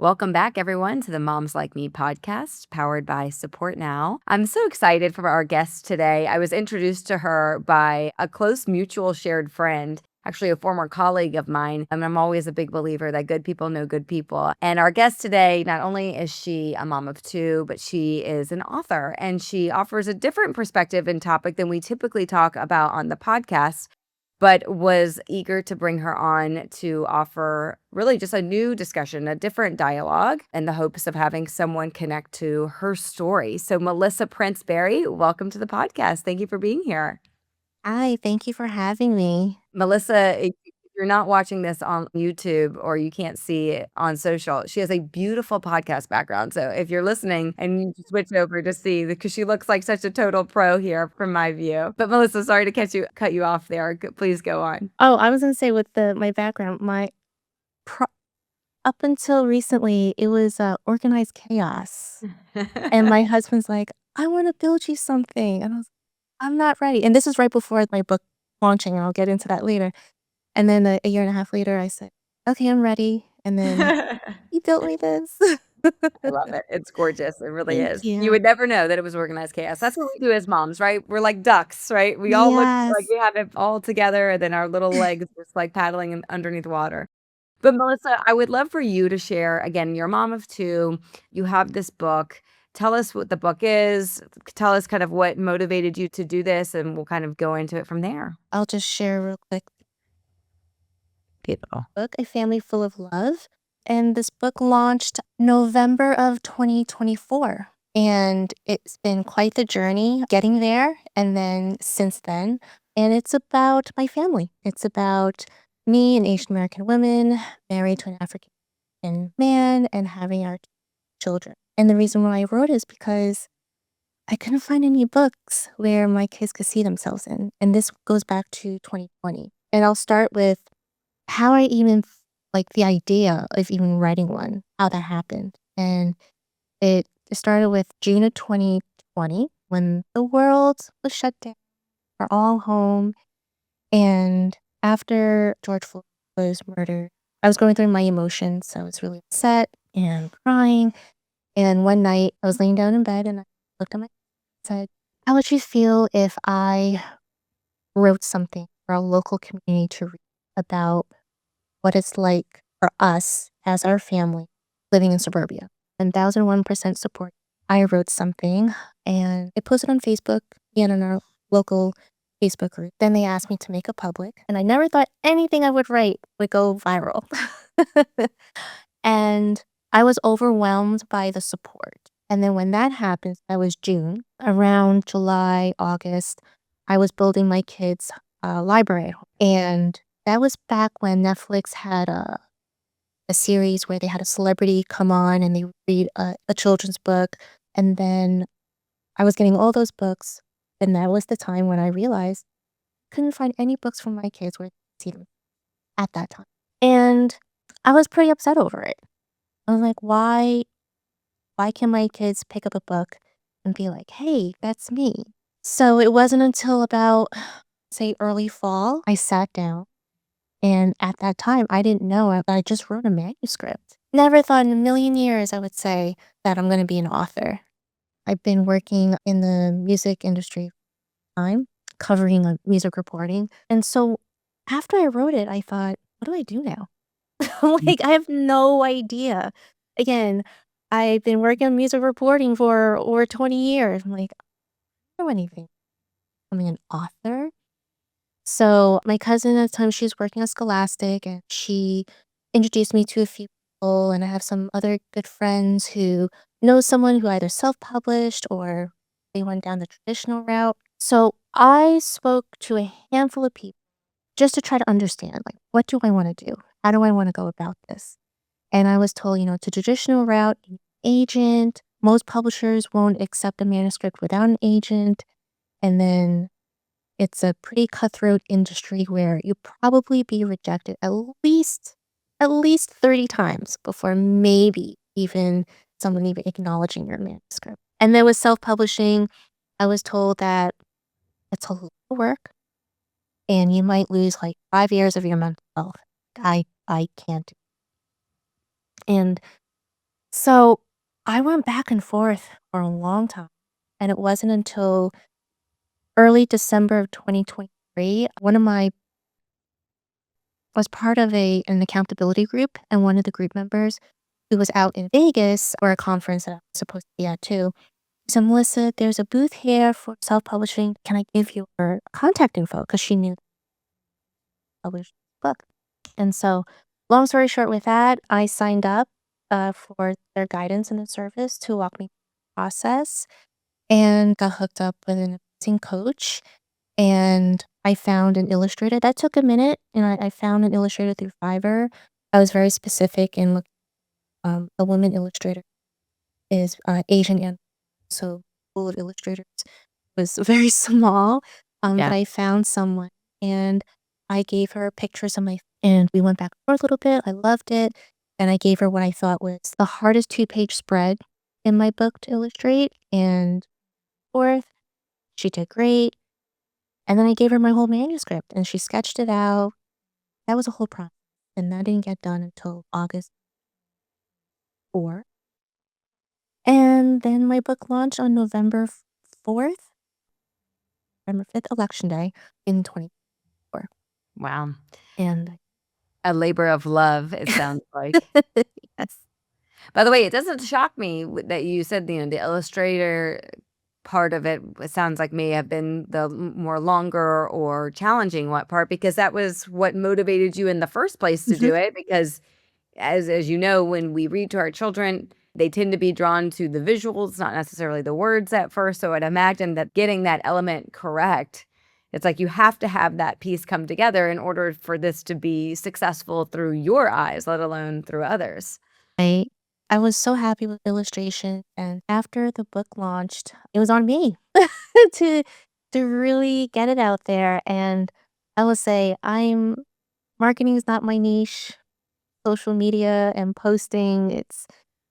Welcome back, everyone, to the Moms Like Me podcast, powered by Support Now. I'm so excited for our guest today. I was introduced to her by a close mutual shared friend, actually a former colleague of mine. And I'm always a big believer that good people know good people. And our guest today, not only is she a mom of two, but she is an author, and she offers a different perspective and topic than we typically talk about on the podcast, but was eager to bring her on to offer really just a new discussion, a different dialogue, in the hopes of having someone connect to her story. So, Melissa Prince Berry, welcome to the podcast. Thank you for being here. Hi, thank you for having me. Melissa, if you're not watching this on YouTube or you can't see it on social, she has a beautiful podcast background. So if you're listening and you switch over to see, because she looks like such a total pro here from my view. But Melissa, sorry to cut you off there. Please go on. Oh, I was gonna say with my background, pro up until recently, it was, organized chaos, and my husband's like, "I wanna build you something," and I was, "I'm not ready," and this is right before my book launching, and I'll get into that later, and then a year and a half later, I said, "Okay, I'm ready," and then he built me this. I love it. It's gorgeous. It really Thank is. You you. would never know that it was organized chaos. That's what we do as moms, right? We're like ducks, right? We all look like Yes. we have it all together, and then our little legs just like paddling underneath water. But Melissa, I would love for you to share again, you're a mom of two, you have this book. Tell us what the book is. Tell us kind of what motivated you to do this, and we'll kind of go into it from there. I'll just share real quick. Beautiful. Book, A Family Full of Love. And this book launched November of 2024. And it's been quite the journey getting there. And then since then, and it's about my family. It's about me, an Asian American woman, married to an African man, and having our children. And the reason why I wrote is because I couldn't find any books where my kids could see themselves in. And this goes back to 2020. And I'll start with how I even like the idea of even writing one, how that happened. And it started with June of 2020 when the world was shut down. We're all home. And after George Floyd was murdered, I was going through my emotions. So I was really upset and crying. And one night I was laying down in bed and I looked at my and said, how would you feel if I wrote something for our local community to read about what it's like for us as our family living in suburbia? 1001% support. I wrote something and I posted on Facebook and in our local Facebook group. Then they asked me to make it public, and I never thought anything I would write would go viral. And I was overwhelmed by the support. And then when that happened, that was June. Around July, August, I was building my kids' library at home. And that was back when Netflix had a series where they had a celebrity come on and they would read a children's book. And then I was getting all those books. And that was the time when I realized I couldn't find any books for my kids where they could see them at that time. And I was pretty upset over it. I was like, why can my kids pick up a book and be like, hey, that's me? So it wasn't until about, say, early fall, I sat down. And at that time, I didn't know I just wrote a manuscript. Never thought in a million years I would say that I'm going to be an author. I've been working in the music industry for time, covering music reporting. And so after I wrote it, I thought, what do I do now? Like, I have no idea. Again, I've been working on music reporting for over 20 years. I'm like, I don't know anything. I'm an author. So my cousin at the time, she was working at Scholastic, and she introduced me to a few people, and I have some other good friends who know someone who either self-published or they went down the traditional route. So I spoke to a handful of people just to try to understand, like, what do I want to do? How do I want to go about this? And I was told, it's a traditional route, you need an agent. Most publishers won't accept a manuscript without an agent. And then it's a pretty cutthroat industry where you'll probably be rejected at least 30 times before maybe even someone even acknowledging your manuscript. And then with self-publishing, I was told that it's a lot of work and you might lose like 5 years of your mental health. I can't do it. And So I went back and forth for a long time, and it wasn't until early December of 2023, one of my was part of an accountability group, and one of the group members who was out in Vegas for a conference that I was supposed to be at too. So, Melissa, there's a booth here for self-publishing. Can I give you her contact info? Because she knew I published the book. And so, long story short, with that, I signed up for their guidance and the service to walk me through the process and got hooked up with an amazing coach. And I found an illustrator. That took a minute, and I found an illustrator through Fiverr. I was very specific in looking. A woman illustrator is Asian, and so pool of illustrators was very small. But Yeah. I found someone, and I gave her pictures of my, and we went back and forth a little bit. I loved it, and I gave her what I thought was the hardest 2-page spread in my book to illustrate, and forth. She did great. And then I gave her my whole manuscript, and she sketched it out. That was a whole process, and that didn't get done until August 4th. And then my book launched on November 4th, November 5th, election day in 24. Wow. And A labor of love, it sounds like. yes. By the way, it doesn't shock me that you said, the illustrator part of it sounds like may have been the more longer or challenging what part, because that was what motivated you in the first place to Mhm. do it. Because as you know, when we read to our children, they tend to be drawn to the visuals, not necessarily the words at first. So I'd imagine that getting that element correct, it's like you have to have that piece come together in order for this to be successful through your eyes, let alone through others. I I was so happy with illustration, and after the book launched, it was on me to really get it out there, and I will say marketing is not my niche. Social media and posting, it's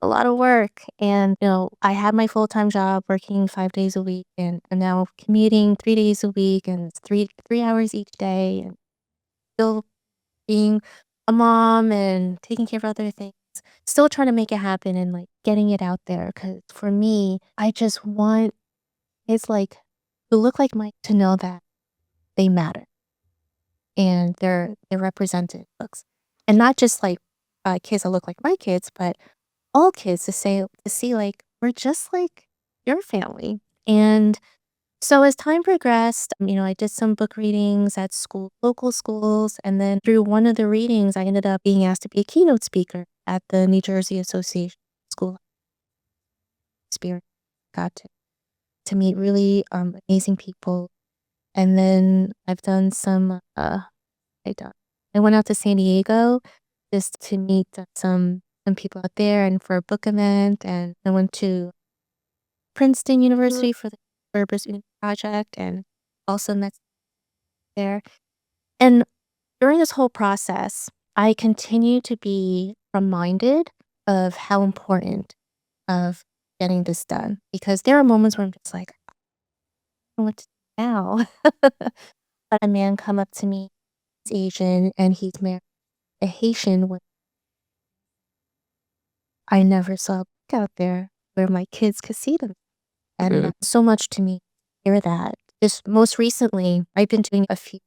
a lot of work, and, I had my full-time job working 5 days a week, and I'm now commuting 3 days a week, and it's 3 hours each day, and still being a mom and taking care of other things, still trying to make it happen and, like, getting it out there. Because for me, I just want it's like to look like my to know that they matter and they're represented in books. And not just, like, kids that look like my kids, but all kids to see, like, we're just like your family. And so as time progressed, I did some book readings at local schools, and then through one of the readings, I ended up being asked to be a keynote speaker at the New Jersey Association School Experience. Got to meet really amazing people, and then I've done some. I went out to San Diego just to meet some people out there, and for a book event, and I went to Princeton University for the Burbers Uni project, and also met there. And during this whole process, I continue to be reminded of how important of getting this done, because there are moments where I'm just like, "I don't know what to do now." But a man come up to me, he's Asian, and he's married a Haitian woman. I never saw a book out there where my kids could see them, and it Mhm. meant so much to me to hear that. Just most recently, I've been doing a few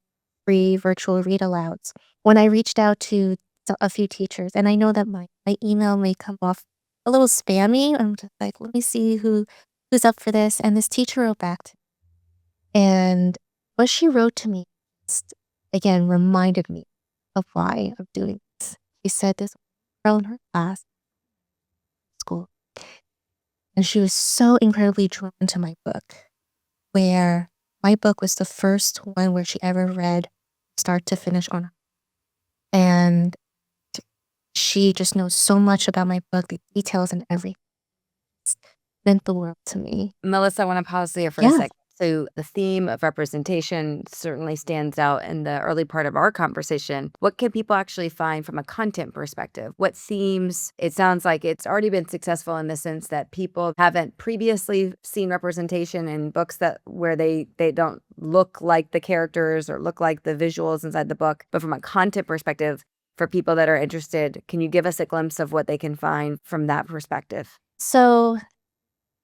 free virtual read alouds. When I reached out to a few teachers, and I know that my email may come off a little spammy, I'm just like, let me see who's up for this. And this teacher wrote back to me. And what she wrote to me just, again, reminded me of why I'm doing this. She said this girl in her class, school, and she was so incredibly drawn to my book, where my book was the first one where she ever read start to finish on her. And she just knows so much about my book, the details and everything. It's meant the world to me. Melissa, I want to pause there for a Yeah. second. So, the theme of representation certainly stands out in the early part of our conversation. What can people actually find from a content perspective? What themes? It sounds like it's already been successful in the sense that people haven't previously seen representation in books that where they don't look like the characters or look like the visuals inside the book. But from a content perspective, For people that are interested, can you give us a glimpse of what they can find from that perspective? So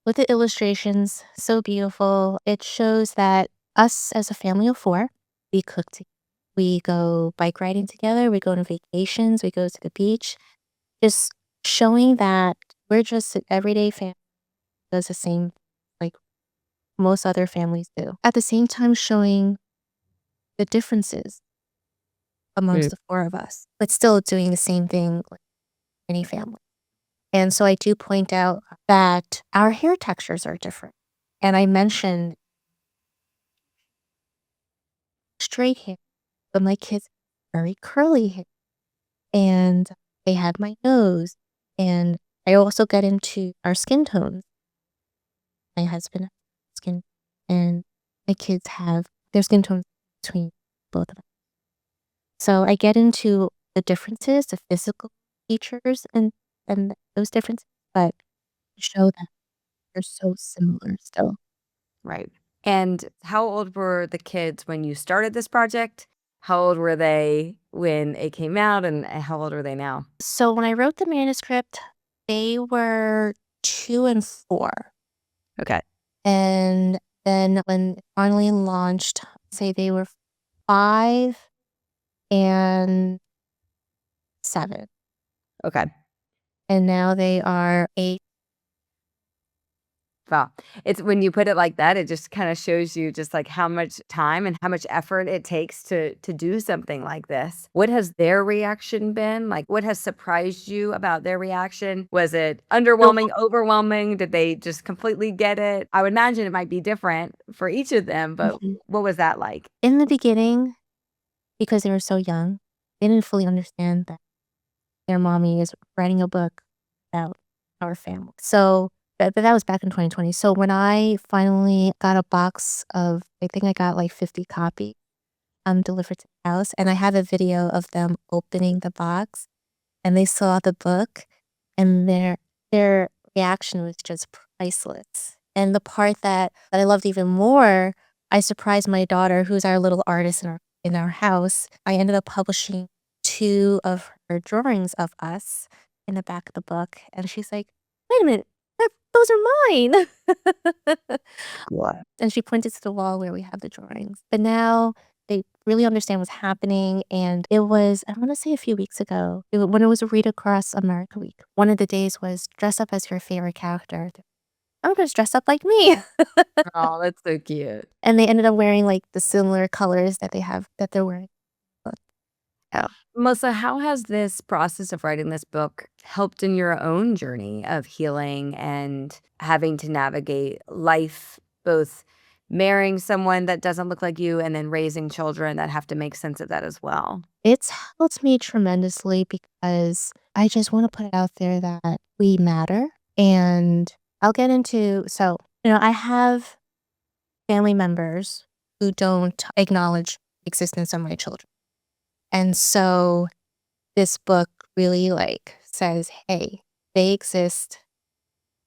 with the illustrations, so beautiful. It shows that us as a family of 4, we cook together. We go bike riding together, we go on vacations, we go to the beach. Just showing that we're just an everyday family does the same like most other families do. At the same time showing the differences amongst the 4 of us, but still doing the same thing like any family. And so I do point out that our hair textures are different. And I mentioned straight hair, but my kids have very curly hair. And they had my nose. And I also get into our skin tones. My husband has skin, and my kids have their skin tones between both of them. So I get into the differences, the physical features, and those differences, but to show that they're so similar still. Right. And how old were the kids when you started this project? How old were they when it came out, and how old are they now? So when I wrote the manuscript, they were 2 and 4. Okay. And then when it finally launched, say they were 5 and 7. Okay. And now they are 8. Wow. It's when you put it like that, it just kind of shows you just like how much time and how much effort it takes to do something like this. What has their reaction been? Like, what has surprised you about their reaction? Was it So underwhelming, overwhelming? Did they just completely get it? I would imagine it might be different for each of them, but Mhm. what was that like? In the beginning, because they were so young, they didn't fully understand that their mommy is writing a book about our family. So, but that was back in 2020. So when I finally got a box of, I think I got like 50 copies delivered to the house, and I have a video of them opening the box, and they saw the book, and their reaction was just priceless. And the part that I loved even more, I surprised my daughter, who's our little artist in our house. I ended up publishing 2 of her drawings of us in the back of the book, and she's like, "Wait a minute, those are mine." What? And she pointed to the wall where we have the drawings. But now they really understand what's happening, and it was, I wanna say a few weeks ago, when it was a Read Across America week, one of the days was dress up as your favorite character. I'm gonna dress up like me. Oh, that's so cute. And they ended up wearing, like, the similar colors that they're wearing. Yeah. Melissa, how has this process of writing this book helped in your own journey of healing and having to navigate life, both marrying someone that doesn't look like you and then raising children that have to make sense of that as well? It's helped me tremendously because I just wanna put it out there that we matter, and I'll get into I have family members who don't acknowledge the existence of my children. And so this book really like says, "Hey, they exist,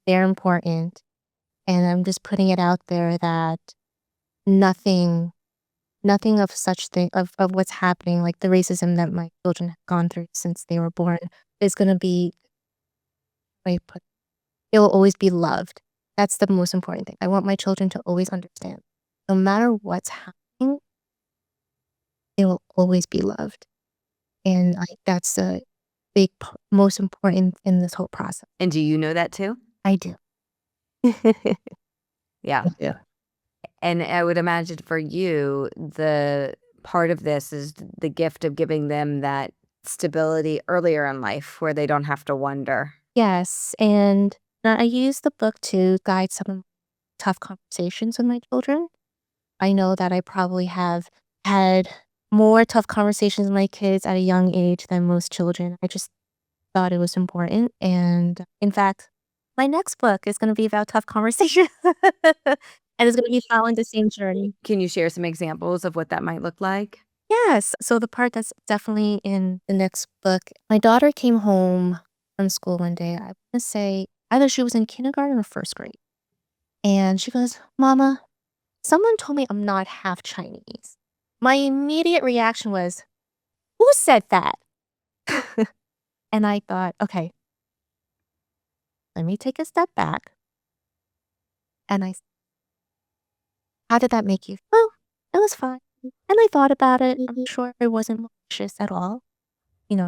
they're important." And I'm just putting it out there that nothing nothing of such thing of what's happening, like the racism that my children have gone through since they were born is gonna be like put they will always be loved. That's the most important thing. I want my children to always understand. No matter what's happening, they will always be loved. And, like, that's the most important in this whole process. And do you know that too? I do. Yeah. Yeah. And I would imagine for you, the part of this is the gift of giving them that stability earlier in life where they don't have to wonder. Yes, and I use the book to guide some tough conversations with my children. I know that I probably have had more tough conversations with my kids at a young age than most children. I just thought it was important, and in fact, my next book is gonna be about tough conversations, and it's gonna be following the same journey. Can you share some examples of what that might look like? Yes, so the part that's definitely in the next book, my daughter came home from school one day, I wanna say either she was in kindergarten or 1st grade, and she goes, "Mama, someone told me I'm not half Chinese." My immediate reaction was, "Who said that?" And I thought, okay, let me take a step back. And how did that make you? Oh, it was fine. And I thought about it. I'm sure it wasn't malicious at all.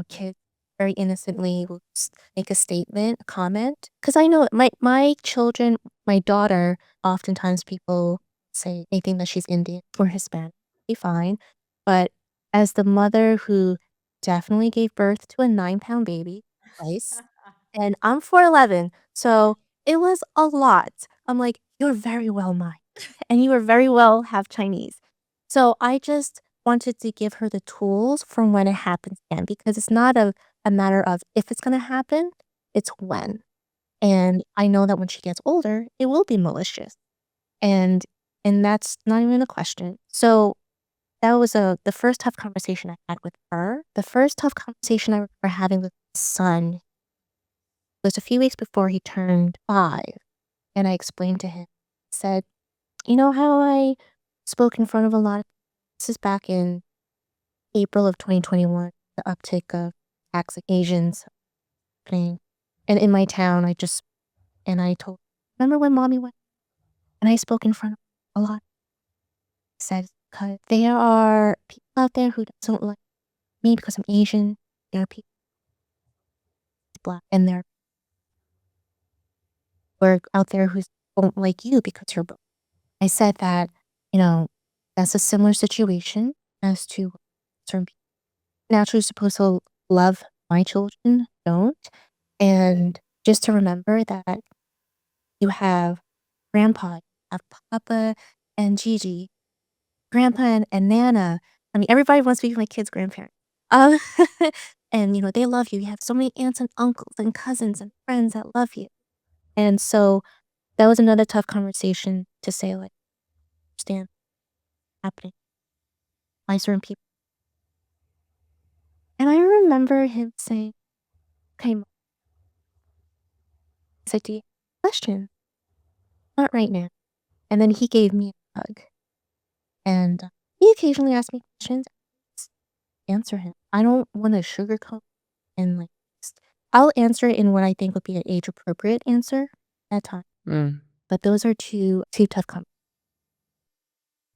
Kids very innocently will just make a statement, a comment. Because I know my children, my daughter, oftentimes people say they think that she's Indian or Hispanic. Be fine. But as the mother who definitely gave birth to a 9-pound baby twice, and I'm 4'11", so it was a lot. I'm like, "You're very well mine, and you are very well half Chinese." So I just wanted to give her the tools for when it happens again, because it's not a matter of if it's gonna happen, it's when. And I know that when she gets older, it will be malicious, and and that's not even a question. So that was the first tough conversation I had with her. The first tough conversation I remember having with my son was a few weeks before he turned 5, and I explained to him, said, "You know how I spoke in front of a lot of" this is back in April of 2021, the uptick of tax occasions happening. And in my town, I told, "Remember when mommy went?" And I spoke in front of a lot. Said, "'Cause there are people out there who don't like me because I'm Asian. There are people who's Black, and there are out there who don't like you because you're Black." I said that, you know, that's a similar situation as to certain people naturally supposed to love my children don't. And just to remember that you have grandpa, you have Papa and Gigi, grandpa and Nana. I mean, everybody wants to be my kid's grandparent. Um, and they love you. You have so many aunts and uncles and cousins and friends that love you. And so that was another tough conversation to say, like, understand happening by certain people. And I remember him saying, "Okay, Mom," I said, "Do you have a question?" "Not right now." And then he gave me a hug. And he occasionally asks me questions. Just answer him. I don't want to sugarcoat and I'll answer it in what I think would be an age appropriate answer at time. Mm. But those are two tough conversations.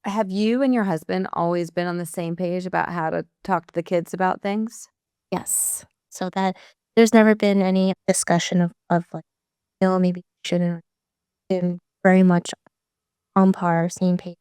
Have you and your husband always been on the same page about how to talk to the kids about things? Yes. So that there's never been any discussion of like, no, maybe we shouldn't. Been very much on par, same page.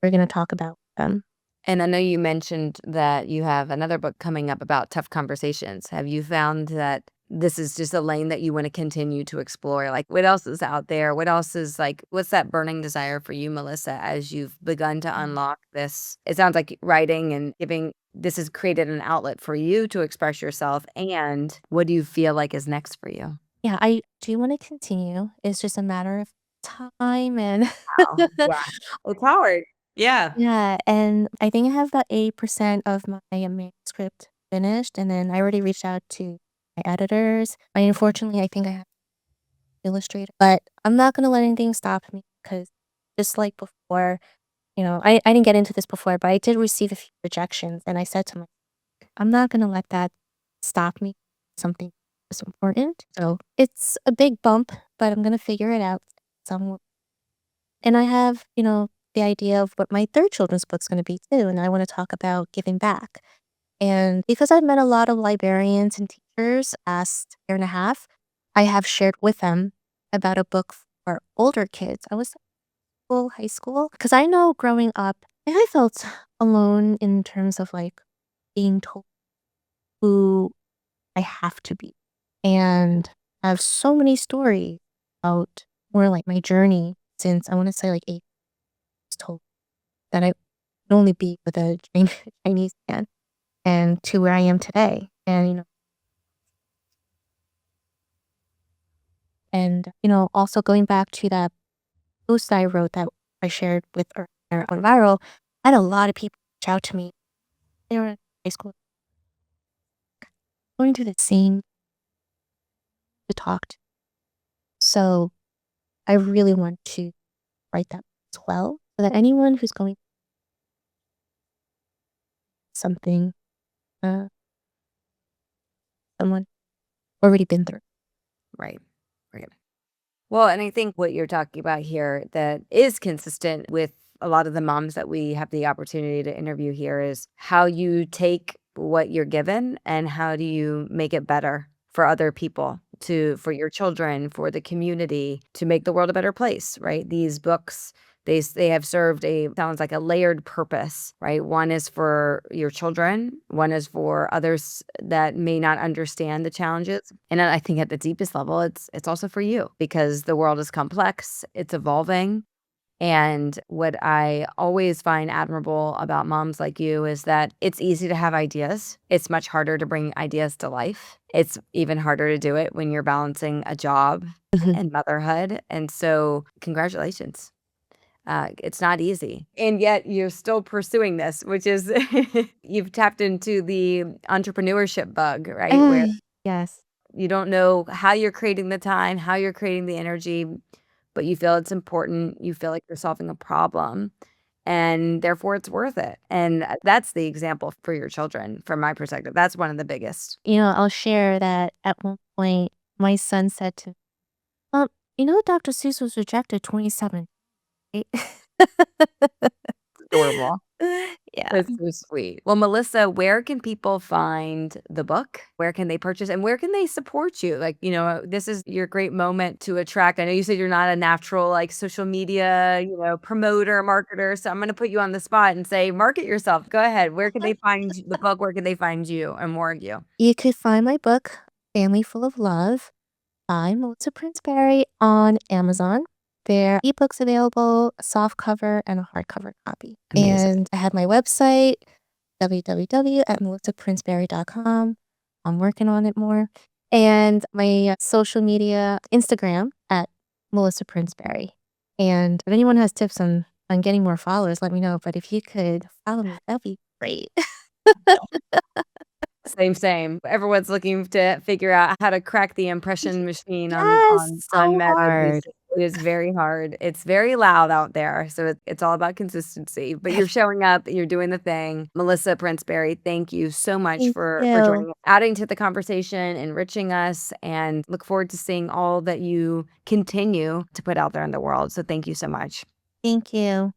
We're gonna talk about them. And I know you mentioned that you have another book coming up about tough conversations. Have you found that this is just a lane that you want to continue to explore? Like, what else is out there? What else is like, what's that burning desire for you, Melissa, as you've begun to unlock this? It sounds like writing and giving, this has created an outlet for you to express yourself. And what do you feel like is next for you? Yeah, I do want to continue. It's just a matter of time and Wow. Wow. It's hard. Yeah. yeah, and I think I have about 80% of my manuscript finished, and then I already reached out to my editors. Unfortunately, I think I have to illustrate, but I'm not gonna let anything stop me because just like before, I didn't get into this before, but I did receive a few rejections, and I said to myself, I'm not gonna let that stop me. Something that's important. So it's a big bump, but I'm gonna figure it out. Some And I have, the idea of what my third children's book's gonna be too, and I wanna talk about giving back. And because I've met a lot of librarians and teachers past year and a half, I have shared with them about a book for older kids. I was in high school, because I know growing up, I felt alone in terms of like being told who I have to be. And I have so many stories about more like my journey since I want to say like 8 years old that I could only be with a Chinese man and to where I am today. And also going back to that post I wrote that I shared with or on viral, I had a lot of people reach out to me. They were in high school going through the same to talk to. So I really want to write that as well so that anyone who's going through something, uh, someone already been through. Right. Right. Well, and I think what you're talking about here that is consistent with a lot of the moms that we have the opportunity to interview here is how you take what you're given and how do you make it better for other people, for your children, for the community, to make the world a better place, right? These books, they have served a sounds like a layered purpose, right? One is for your children, one is for others that may not understand the challenges. And I think at the deepest level, it's also for you because the world is complex, it's evolving. And what I always find admirable about moms like you is that it's easy to have ideas. It's much harder to bring ideas to life. It's even harder to do it when you're balancing a job Mhm. and motherhood. And so, congratulations. It's not easy. And yet you're still pursuing this, which is you've tapped into the entrepreneurship bug, right? Where Yes. you don't know how you're creating the time, how you're creating the energy, but you feel it's important. You feel like you're solving a problem, and therefore it's worth it. And that's the example for your children, from my perspective. That's one of the biggest. I'll share that at one point, my son said to me, Dr. Seuss was rejected 27, right?" Adorable. Yeah. That's so sweet. Well, Melissa, where can people find the book? Where can they purchase and where can they support you? Like, this is your great moment to attract. I know you said you're not a natural like social media, promoter, marketer. So I'm going to put you on the spot and say, market yourself. Go ahead. Where can they find the book? Where can they find you and more of you? You could find my book, Family Full of Love, by Melissa Prince Berry on Amazon. There are ebooks available, a soft cover, and a hardcover copy. Amazing. And I have my website, www.melissaprinceberry.com. I'm working on it more. And my social media, Instagram at Melissa Prince Berry. And if anyone has tips on getting more followers, let me know. But if you could follow me, that'd be great. Same, same. Everyone's looking to figure out how to crack the impression machine on on Yes, on so Meta these hard. days. It is very hard. It's very loud out there, so it's all about consistency, but you're showing up, you're doing the thing. Melissa Princeberry, thank you so much Thank for you. joining us, adding to the conversation, enriching us, and look forward to seeing all that you continue to put out there in the world, so thank you so much. Thank you.